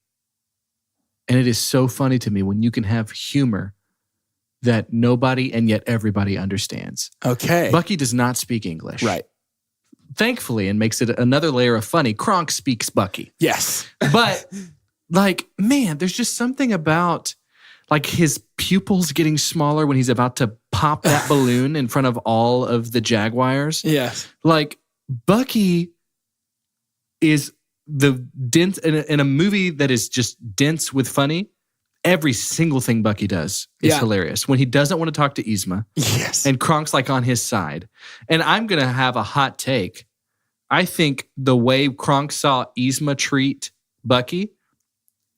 And it is so funny to me when you can have humor that nobody and yet everybody understands. Okay. Bucky does not speak English. Right. Thankfully, and makes it another layer of funny, Kronk speaks Bucky. Yes. But man, there's just something about his pupils getting smaller when he's about to pop that balloon in front of all of the Jaguars. Yes. Bucky is the dense in a movie that is just dense with funny. Every single thing Bucky does is hilarious. When he doesn't want to talk to Yzma, Yes. and Kronk's on his side. And I'm gonna have a hot take. I think the way Kronk saw Yzma treat Bucky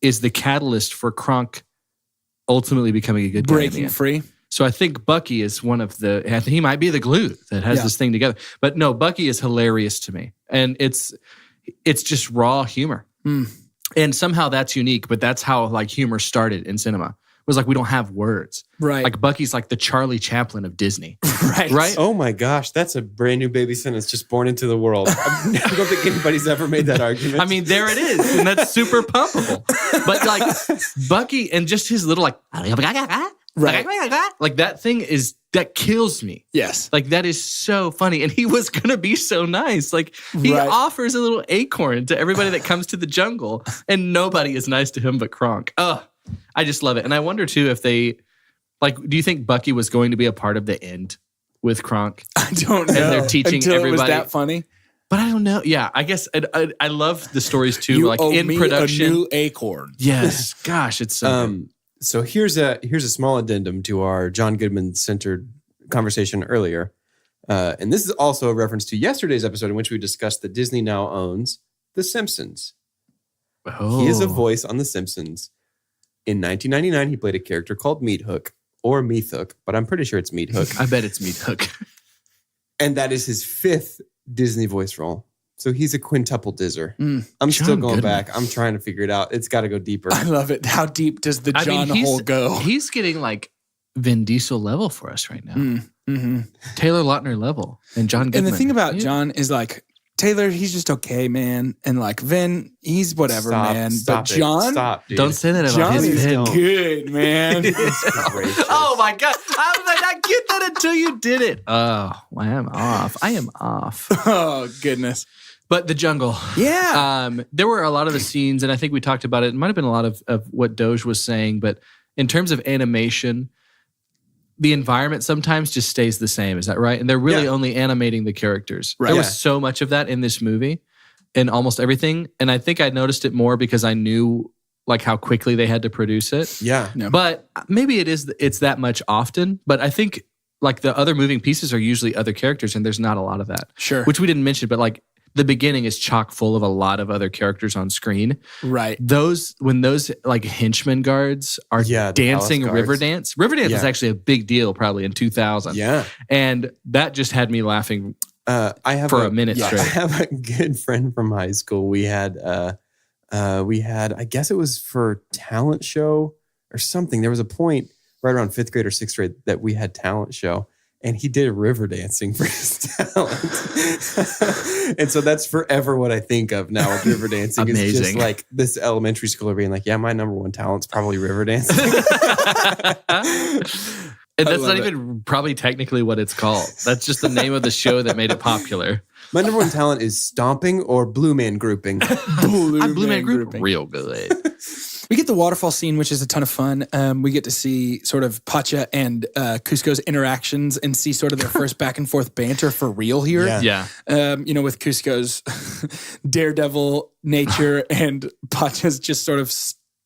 is the catalyst for Kronk ultimately becoming a good guy. in the Breaking end. free. So I think Bucky is one of the. I think he might be the glue that has this thing together. But no, Bucky is hilarious to me, and it's just raw humor, and somehow that's unique. But that's how humor started in cinema. It was we don't have words, Right. Bucky's the Charlie Chaplin of Disney, Right. right? Oh my gosh, that's a brand new baby sentence just born into the world. I don't think anybody's ever made that argument. I mean, there it is, and that's super pumpable. But Bucky and just his little that thing that kills me. Yes. That is so funny. And he was going to be so nice. He Right. offers a little acorn to everybody that comes to the jungle, and nobody is nice to him but Kronk. Oh, I just love it. And I wonder too if they, do you think Bucky was going to be a part of the end with Kronk? I don't know. And they're teaching Until everybody. It was that funny. But I don't know. Yeah, I guess I love the stories too. You owe In me production. a new acorn. Yes. Gosh, it's so good. So here's a small addendum to our John Goodman centered conversation earlier, and this is also a reference to yesterday's episode in which we discussed that Disney now owns The Simpsons. Oh. He is a voice on The Simpsons. In 1999, he played a character called Meat Hook or Meat Hook, but I'm pretty sure it's Meat Hook. I bet it's Meat Hook. And that is his 5th Disney voice role. So he's a quintuple dizzer. I'm John still going Goodman. back. I'm trying to figure it out. It's got to go deeper. I love it. How deep does the John hole go? He's getting Vin Diesel level for us right now. Taylor Lautner level and John Goodman. And the thing about Yeah. John is Taylor, he's just okay, man. And Vin, he's whatever, man. But John, Stop, dude. Don't say that about John his is Vin. good, man. Gracious. Oh my God. How did I not get that until you did it? Oh, I am off. Oh, goodness. But the jungle. Yeah. There were a lot of the scenes, and I think we talked about it. It might have been a lot of what Doge was saying, but in terms of animation, the environment sometimes just stays the same. Is that right? And they're really only animating the characters. Right. There Yeah. was so much of that in this movie, in almost everything. And I think I noticed it more because I knew how quickly they had to produce it. Yeah. Yeah. But maybe it's that much often. But I think the other moving pieces are usually other characters, and there's not a lot of that. Sure. Which we didn't mention, but the beginning is chock full of a lot of other characters on screen. Right. When those henchman guards are Yeah, the dancing palace river guards. dance. River dance was Yeah. actually a big deal probably in 2000. Yeah. And that just had me laughing I have for a minute I straight. have a good friend from high school. We had, I guess it was for talent show or something. There was a point right around 5th grade or 6th grade that we had talent show, and he did river dancing for his talent. And so that's forever what I think of now with river dancing. It's just Amazing. this elementary schooler being yeah, my number one talent's probably river dancing. And that's love not even probably technically what it's called. That's just the name of the show that made it popular. My number one talent is stomping or blue man grouping. Blue Man Group, real good. We get the waterfall scene, which is a ton of fun. We get to see sort of Pacha and Cusco's interactions and see sort of their first back and forth banter for real here. Yeah. Yeah. With Cusco's daredevil nature and Pacha's just sort of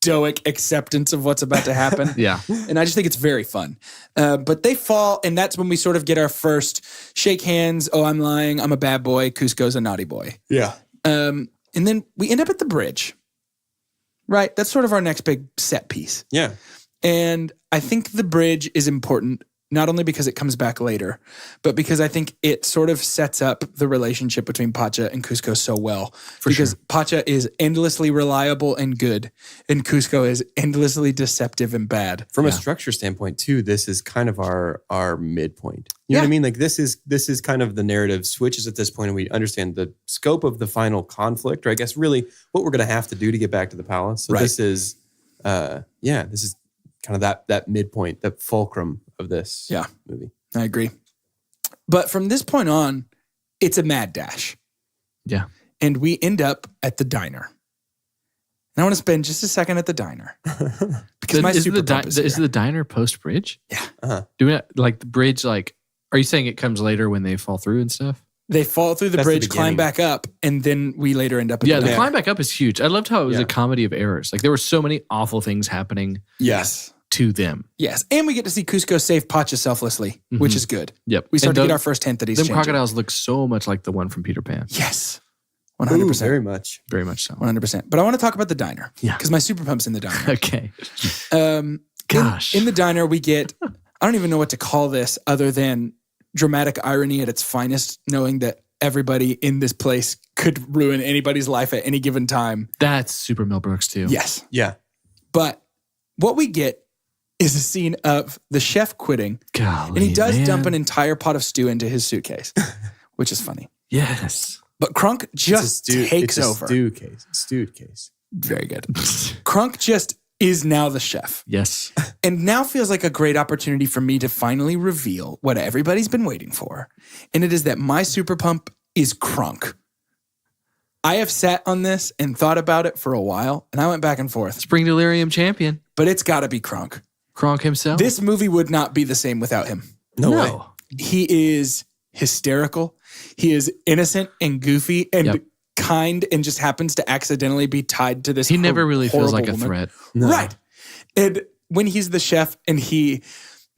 stoic acceptance of what's about to happen. Yeah. And I just think it's very fun. But they fall, and that's when we sort of get our first shake hands. Oh, I'm lying. I'm a bad boy. Cusco's a naughty boy. Yeah. And then we end up at the bridge. Right? That's sort of our next big set piece. Yeah. And I think the bridge is important, not only because it comes back later, but because I think it sort of sets up the relationship between Pacha and Cusco so well. Because Pacha is endlessly reliable and good, and Cusco is endlessly deceptive and bad. From a structure standpoint, too, this is kind of our midpoint. You know what I mean? Like this is kind of the narrative switches at this point, and we understand the scope of the final conflict, or I guess really what we're going to have to do to get back to the palace. So this is, this is kind of that midpoint, that fulcrum of this movie. I agree. But from this point on, it's a mad dash. Yeah. And we end up at the diner. And I want to spend just a second at the diner. Because my super pump is the diner post-bridge? Yeah. Uh-huh. Do we like the bridge, like, are you saying it comes later when they fall through and stuff? They fall through the That's bridge, the climb beginning. back up, and then we later end up at the The diner. climb back up is huge. I loved how it was a comedy of errors. Like there were so many awful things happening Yes. to them. Yes. And we get to see Cusco save Pacha selflessly, which is good. Yep. We start And to get those- our first hint that he's Them changing. crocodiles look so much like the one from Peter Pan. Yes. Ooh, 100%. very much. Very much so. 100%. But I want to talk about the diner. Yeah. Because my super pump's in the diner. Okay. Gosh. In the diner, we get, I don't even know what to call this other than dramatic irony at its finest, knowing that everybody in this place could ruin anybody's life at any given time. That's super Mel Brooks too. Yes. Yeah. But what we get is a scene of the chef quitting. Golly, And he does man. dump an entire pot of stew into his suitcase, which is funny. Yes. But Crunk just takes over. Stewed case. Very good. Crunk just is now the chef. Yes. And now feels like a great opportunity for me to finally reveal what everybody's been waiting for. And it is that my super pump is Crunk. I have sat on this and thought about it for a while, and I went back and forth. Spring Delirium champion. But it's got to be Crunk. Kronk himself. This movie would not be the same without him. No way. He is hysterical. He is innocent and goofy and kind, and just happens to accidentally be tied to this. He never really feels like a horrible woman. threat. No. Right. And when he's the chef, and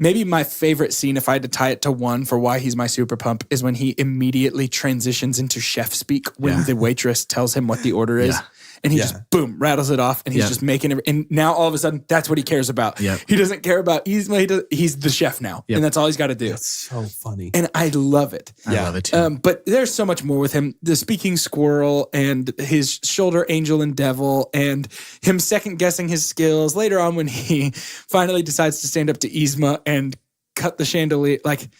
maybe my favorite scene, if I had to tie it to one for why he's my super pump, is when he immediately transitions into chef speak when the waitress tells him what the order is. Yeah. And he just, boom, rattles it off. And he's just making it. And now all of a sudden, that's what he cares about. Yep. He doesn't care about, he's the chef now. Yep. And that's all he's got to do. That's so funny. And I love it. I love it too. But there's so much more with him. The speaking squirrel and his shoulder angel and devil and him second guessing his skills. Later on when he finally decides to stand up to Yzma and cut the chandelier. Like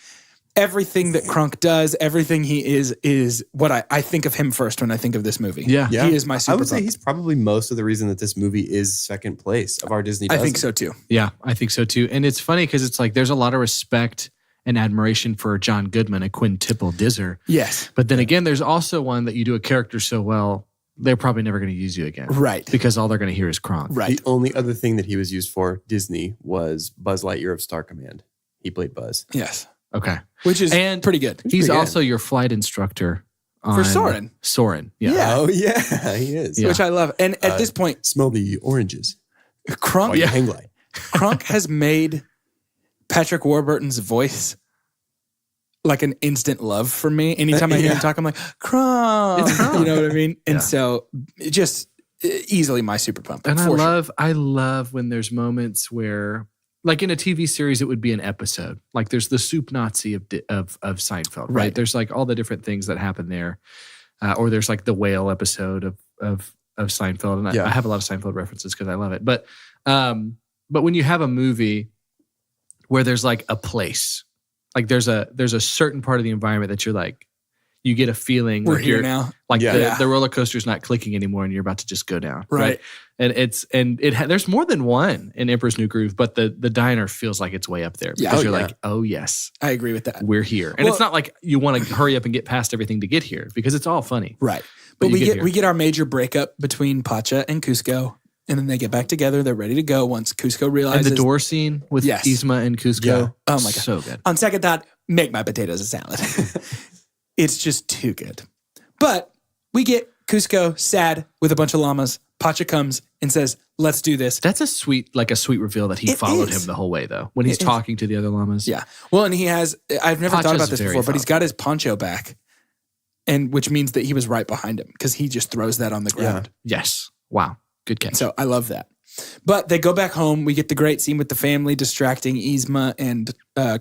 everything that Crunk does, everything he is what I think of him first when I think of this movie. Yeah. He is my super I would say pump. he's probably most of the reason that this movie is second place of our Disney. I think so too. Yeah, I think so too. And it's funny because it's like there's a lot of respect and admiration for John Goodman and quintuple Dizzer. Yes. But then again, there's also one that you do a character so well, they're probably never going to use you again. Right. Because all they're going to hear is Kronk. Right. The only other thing that he was used for, Disney, was Buzz Lightyear of Star Command. He played Buzz. Yes. Okay. Which is And pretty good. He's pretty good. also your flight instructor on Soren. Soren. Yeah. Yeah. Oh, yeah, he is. Yeah. Which I love. And at this point, Smell the oranges. Crunk Oh, yeah. Hang light. Crunk has made Patrick Warburton's voice like an instant love for me. Anytime I hear him talk, I'm like, Crunk. It's Kronk. You know what I mean? And Yeah. so just easily my super pump. And for sure. I love when there's moments where, like in a TV series, it would be an episode. Like there's the soup Nazi of Seinfeld, right? Right. There's like all the different things that happen there, or there's like the whale episode of Seinfeld, and I have a lot of Seinfeld references because I love it. But when you have a movie where there's like a place, like there's a certain part of the environment that you're like, you get a feeling We're like here you're now. like Yeah. the roller coaster's not clicking anymore and you're about to just go down. Right. And there's more than one in Emperor's New Groove, but the diner feels like it's way up there Yeah. because Oh, you're yeah. like, oh yes, I agree with that. we're here. And Well- it's not like you want to hurry up and get past everything to get here because it's all funny. Right. But But you get we here. get our major breakup between Pacha and Cusco. And then they get back together. They're ready to go once Cusco And realizes. the door scene with Yes. Yzma and Cusco. Yeah. Oh my God. So good. On second thought, make my potatoes a salad. It's just too good. But we get Cusco, sad, with a bunch of llamas. Pacha comes and says, let's do this. That's a sweet reveal that he It followed is. him the whole way, though. When he's It is. talking to the other llamas. Yeah. Well, and he has, I've never thought Pacha's about this very before, but he's thoughtful. got his poncho back. And which means that he was right behind him because he just throws that on the ground. Yes. Wow. Good catch. So I love that. But they go back home. We get the great scene with the family distracting Yzma and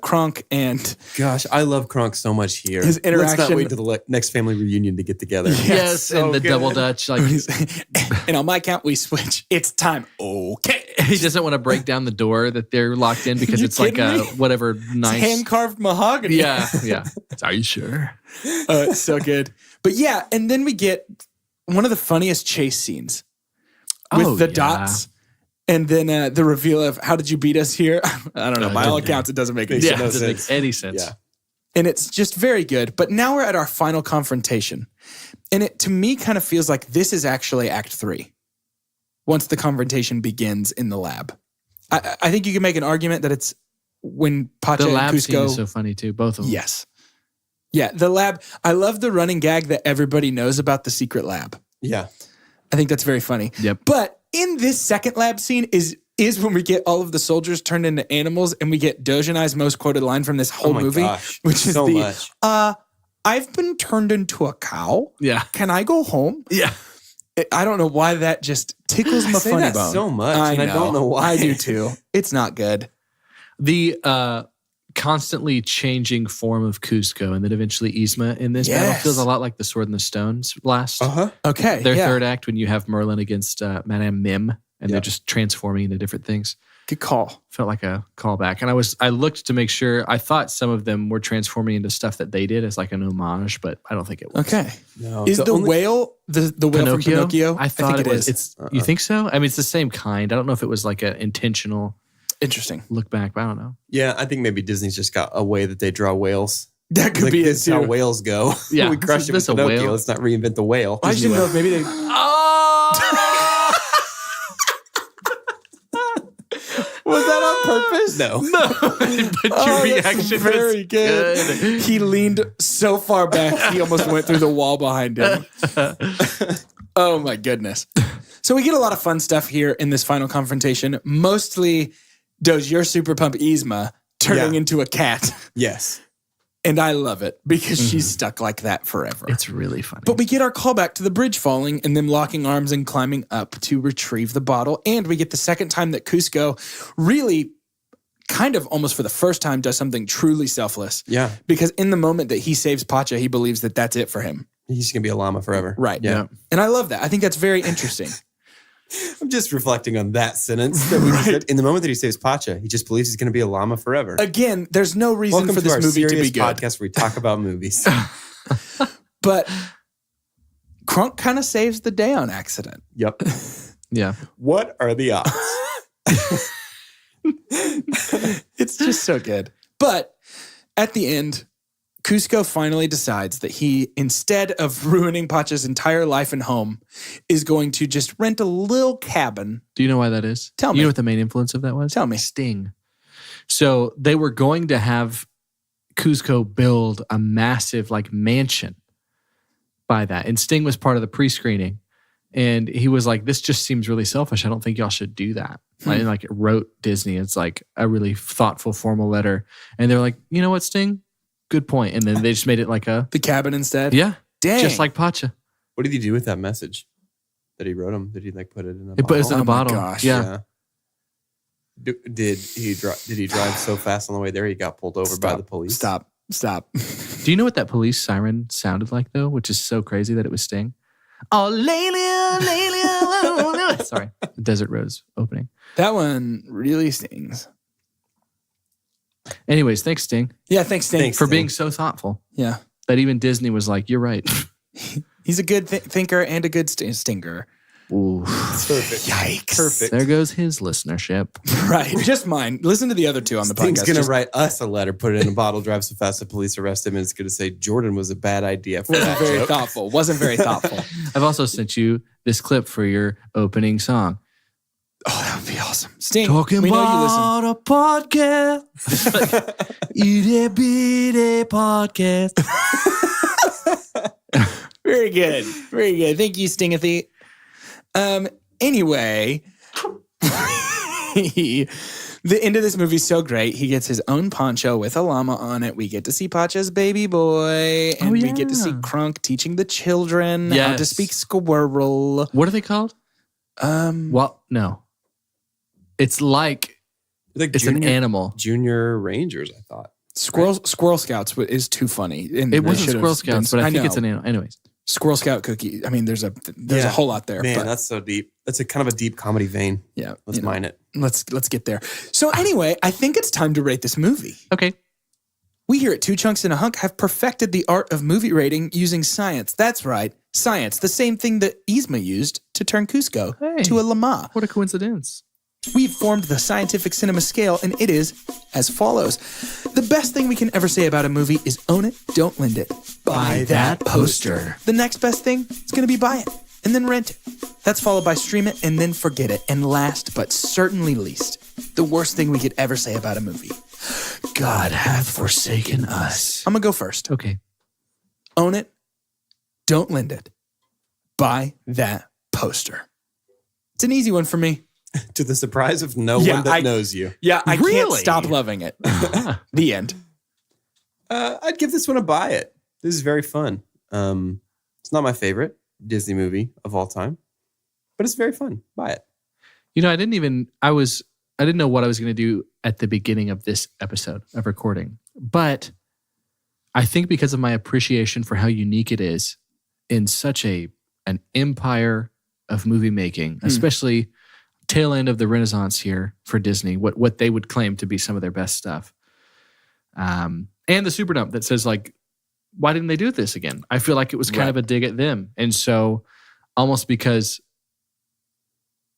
Kronk and Gosh, I love Kronk so much here. His Let's not interaction- wait till the next family reunion to get together. yes, so and the good. double Dutch. Like and on my count, we switch. It's time. Okay. he doesn't want to break down the door that they're locked in because You it's like kidding a me? whatever nice. Hand carved mahogany. Yeah. Are you sure? It's so good. But yeah, and then we get one of the funniest chase scenes with Oh, the yeah. dots. And then the reveal of how did you beat us here? I don't know. By all accounts, it doesn't make any Yeah, sense. it doesn't make sense. any sense. Yeah. And it's just very good. But now we're at our final confrontation. And it, to me, kind of feels like this is actually Act 3. Once the confrontation begins in the lab. I think you can make an argument that it's when Pacha The and lab scene Cusco... is so funny too. Both of them. Yes. Yeah, the lab. I love the running gag that everybody knows about the secret lab. Yeah. I think that's very funny. Yep. But in this second lab scene is when we get all of the soldiers turned into animals and we get Doge and I's most quoted line from this whole Oh my movie, gosh. which is So the much. I've been turned into a cow. Yeah. Can I go home? Yeah. I don't know why that just tickles my say funny that bone. so much, and I don't know why. I do too. It's not good. The constantly changing form of Cusco and then eventually Yzma in this battle Yes. feels a lot like the Sword and the Stones last. Uh-huh. Okay. Their yeah. third act when you have Merlin against Madame Mim and they're Yep. just transforming into different things. Good call. Felt like a callback. And I looked to make sure. I thought some of them were transforming into stuff that they did as like an homage, but I don't think it was. Okay. No. Is the only- whale the whale from Pinocchio? I thought think it was. is. It's you think so? I mean, it's the same kind. I don't know if it was like an intentional Interesting. look back, but I don't know. Yeah, I think maybe Disney's just got a way that they draw whales. That could Like, be it this is how too. whales go. Yeah, we crush it with this a Pinocchio. whale. Let's not reinvent the whale. I just didn't know if maybe they. Oh, Was that on purpose? No. but your Oh, that's reaction very was good. He leaned so far back, he almost went through the wall behind him. Oh my goodness. So we get a lot of fun stuff here in this final confrontation. Mostly Doge, your super pump Yzma turning Yeah. into a cat. Yes. And I love it because she's stuck like that forever. It's really funny. But we get our callback to the bridge falling and them locking arms and climbing up to retrieve the bottle. And we get the second time that Cusco really kind of almost for the first time does something truly selfless. Yeah. Because in the moment that he saves Pacha, he believes that that's it for him. He's going to be a llama forever. Right. Yeah. And I love that. I think that's very interesting. I'm just reflecting on that sentence that we just said. In the moment that he saves Pacha, he just believes he's going to be a llama forever. Again, there's no reason Welcome for to this our movie to serious be good. podcast where we talk about movies. But Kronk kind of saves the day on accident. Yep. yeah. What are the odds? It's just so good. But at the end, Cusco finally decides that he, instead of ruining Pacha's entire life and home, is going to just rent a little cabin. Do you know why that is? Tell me. You know what the main influence of that was? Tell me. Sting. So they were going to have Cusco build a massive like mansion by that. And Sting was part of the pre-screening. And he was like, this just seems really selfish. I don't think y'all should do that. And like wrote Disney. It's like a really thoughtful, formal letter. And they're like, you know what, Sting? Good point. And then they just made it like a, The cabin instead. yeah, Dang. just like Pacha. What did he do with that message that he wrote him? Did he like put it in a It bottle? was in a Oh my bottle. gosh. Yeah. Did he drive so fast on the way there he got pulled over by the police? Stop. Do you know what that police siren sounded like though? Which is so crazy that it was Sting. Oh, Lelia. Sorry. The Desert Rose opening. That one really stings. Anyways, thanks, Sting, Yeah, thanks, Sting. Thanks. for being so thoughtful Yeah. that even Disney was like, you're right. He's a good thinker and a good stinger. Ooh. Perfect. Yikes. Perfect. There goes his listenership. Right. Just mine. Listen to the other two on the Sting's podcast. going to Just- write us a letter, put it in a bottle, drive so fast the police arrest him, and it's going to say Jordan was a bad idea for Wasn't that very joke. thoughtful. Wasn't very thoughtful. I've also sent you this clip for your opening song. Oh, that would be awesome. Sting, Talking we know you listen. about a podcast. Itty bitty podcast. Very good. Very good. Thank you, Stingathy. Anyway, the end of this movie is so great. He gets his own poncho with a llama on it. We get to see Pacha's baby boy, and we get to see Krunk teaching the children how to speak squirrel. What are they called? Well, no. It's like it's an animal. Junior Rangers, I thought. Squirrel Scouts is too funny. It wasn't Squirrel Scouts, but I think it's an animal. Anyways. Squirrel Scout cookie. I mean, there's a whole lot there. Man, that's so deep. That's a kind of a deep comedy vein. Yeah. Let's mine it. Let's get there. So anyway, I think it's time to rate this movie. Okay. We here at Two Chunks and a Hunk have perfected the art of movie rating using science. That's right. Science. The same thing that Yzma used to turn Cusco to a llama. What a coincidence. We've formed the scientific cinema scale, and it is as follows. The best thing we can ever say about a movie is own it, don't lend it. Buy that poster. The next best thing is going to be buy it, and then rent it. That's followed by stream it, and then forget it. And last, but certainly least, the worst thing we could ever say about a movie. God hath forsaken us. I'm going to go first. Okay. Own it, don't lend it. Buy that poster. It's an easy one for me. To the surprise of no one that knows you. Yeah, I can't Really? stop loving it. The end. I'd give this one a buy it. This is very fun. It's not my favorite Disney movie of all time, but it's very fun. Buy it. You know, I didn't know what I was going to do at the beginning of this episode of recording, but I think because of my appreciation for how unique it is in such an empire of movie making, especially tail end of the Renaissance here for Disney, what they would claim to be some of their best stuff. And the Super Dump that says, like, why didn't they do this again? I feel like it was kind of a dig at them. And so almost because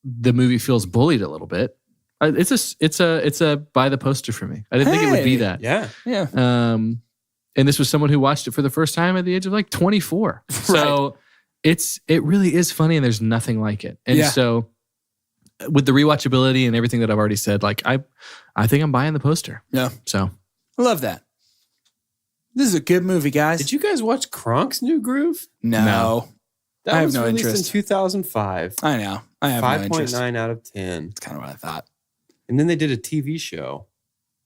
the movie feels bullied a little bit, it's a buy the poster for me. I didn't think it would be that. Yeah. Yeah. And this was someone who watched it for the first time at the age of like 24. So it really is funny, and there's nothing like it. And so with the rewatchability and everything that I've already said, like I think I'm buying the poster. Yeah. So I love that. This is a good movie, guys. Did you guys watch Kronk's New Groove? No. That I have was no released interest. in 2005. I know. I have no interest. 5.9 out of 10. That's kind of what I thought. And then they did a TV show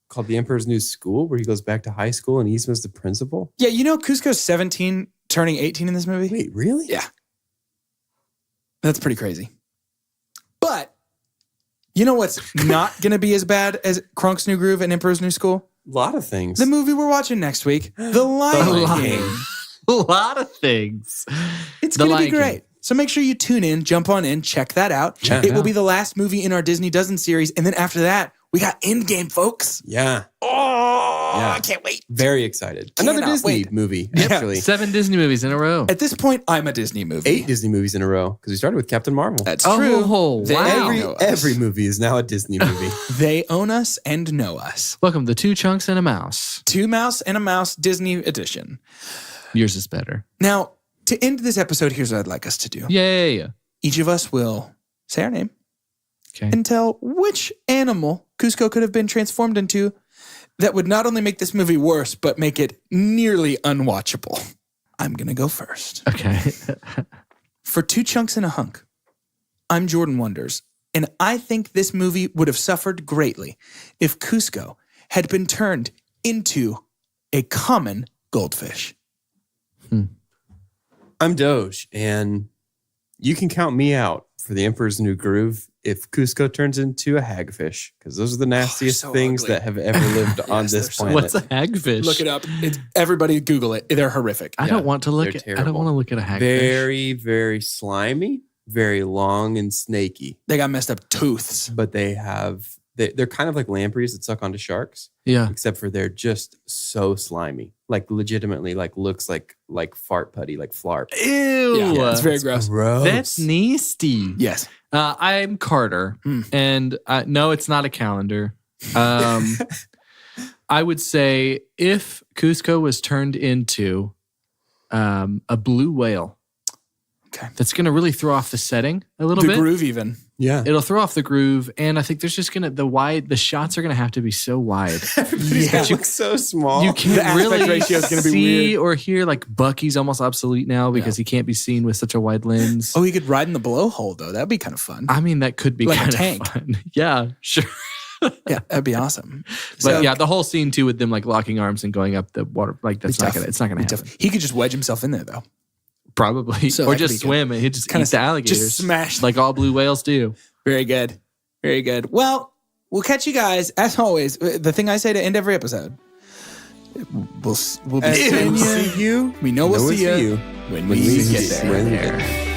called The Emperor's New School, where he goes back to high school and Yzma's the principal. Yeah, you know Cusco's 17, turning 18 in this movie? Wait, really? Yeah. That's pretty crazy. But you know what's not going to be as bad as Kronk's New Groove and Emperor's New School? A lot of things. The movie we're watching next week, The Lion King. a lot of things. It's The going to be Lion King. great. So make sure you tune in, jump on in, check that out. Check it it will out. be the last movie in our Disney Dozen series. And then after that, we got Endgame, folks. Yeah. Oh, Yeah. I can't wait. Very excited. Another Cannot Disney wait. movie, Yeah. actually. 7 Disney movies in a row. At this point, I'm a Disney movie. 8 Disney movies in a row, because we started with Captain Marvel. That's Oh, true. They wow. know us. Every movie is now a Disney movie. They own us and know us. Welcome to Two Chunks and a Mouse. Two Mouse and a Mouse Disney edition. Yours is better. Now, to end this episode, here's what I'd like us to do. Yay. Each of us will say our name Okay. and tell which animal Cusco could have been transformed into that would not only make this movie worse, but make it nearly unwatchable. I'm going to go first. Okay. For Two Chunks and a Hunk, I'm Jordan Wonders, and I think this movie would have suffered greatly if Cusco had been turned into a common goldfish. I'm Doge, and you can count me out for The Emperor's New Groove if Cusco turns into a hagfish, because those are the nastiest so things ugly. that have ever lived on Yes, this they're so- planet. What's a hagfish? Look it up. Everybody Google it. They're horrific. I don't want to look they're at I don't terrible. want to look at a hagfish. Very, very slimy, very long and snaky, They got messed up tooths. but they're kind of like lampreys that suck onto sharks, Yeah. except for they're just so slimy, like legitimately, like looks like fart putty, like flarp. Ew. Yeah, it's very gross. Gross. That's nasty. Yes. I'm Carter, and no, it's not a calendar. I would say if Cusco was turned into a blue whale, Okay. that's going to really throw off the setting a little The bit. groove even. Yeah. It'll throw off the groove, and I think there's just the shots are gonna have to be so wide. It looks so small. You can't aspect really ratio is gonna be see weird. or hear. Like Bucky's almost obsolete now because he can't be seen with such a wide lens. Oh, he could ride in the blowhole though. That'd be kind of fun. I mean, that could be Like a kind tank. of fun. Yeah, sure. Yeah, that'd be awesome. But yeah, the whole scene too with them like locking arms and going up the water, like that's not gonna. It's not gonna happen. He could just wedge himself in there though. Probably, So or that could just be good. swim and he'd just Kinda eat the alligators, just smash like all blue whales do. Very good. Very good. Well, we'll catch you guys as always. The thing I say to end every episode. We'll be And seeing see you. We know we'll see you you when we get there. when we get there.